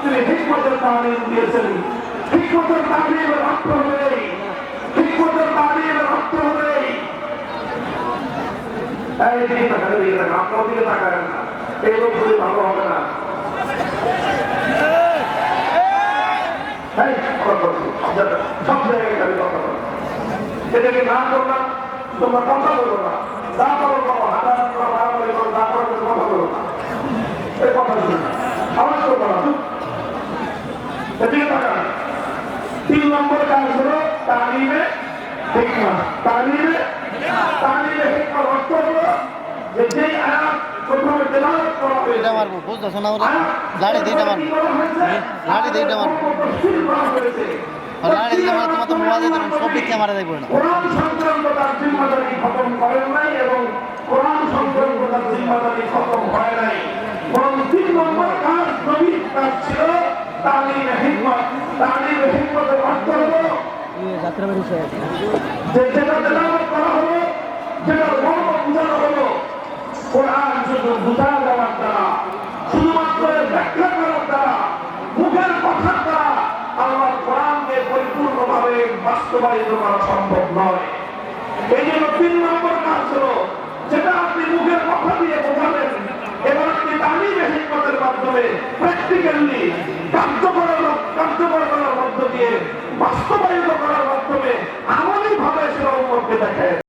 তিনি হিকমতের তালিম দিয়েছেন। হিকমতের তালিমের অর্থ হলেই, হিকমতের তালিমের অর্থ হলেই এই দিকে তাকালে দিকে তাকান, আপনার দিকে তাকাবেন না, এই লোকগুলি ভালো হবে না। সব জায়গায় খালি কথা বলো, এটাকে না করলাম তোমরা কথা বলো না, যা করো করো, হাঁটাহাঁটি করো, মারামারি করো, যা করো কথা বলো না, এই কথা শুনে আওয়াজ করবো না। এদিকে তাকান, 3 নম্বর কাজ হলো তালিমে হিকমত। তালিমে হিকমত অর্থ হলো যে যেই আয়াত প্রথমে তেলাওয়াত করা হয়েছে, এটা মারবো বুঝতেছ না, ওরা লাড়ি দিয়ে এটা মারবো, লাড়ি দিয়ে এটা মারবো, লাড়ি দিয়ে মারবো, তোমার তো মোবাইল দিয়ে সব দিক থেকে মারা যাইব না। কোরআন সংক্রান্ত তার জিম্মাদারি খতম করেন নাই এবং কোরআন সংক্রান্ত তার জিম্মাদারি খতম হয় নাই, বরং 3 নম্বর কাজ নবীর কাজ ছিল তালিমে হিকমত। তালিমে হিকমতের অর্থ হলো যে যেটা তেলাওয়াত করা হলো, যেটা মর্ম বোঝানো হলো, কোরআন শুধু বুঝা দেওয়ার দ্বারা, শুধুমাত্র ব্যাখ্যা করার দ্বারা, মুখের কথার দ্বারা আল্লাহর কোরআনকে পরিপূর্ণভাবে বাস্তবায়িত করা সম্ভব নয়। এই জন্য 3 নম্বর কাজ হলো যেটা আপনি মুখের কথা দিয়ে বোঝাবেন, এবার আপনি তালিমে হিকমতের মাধ্যমে প্র্যাকটিক্যালি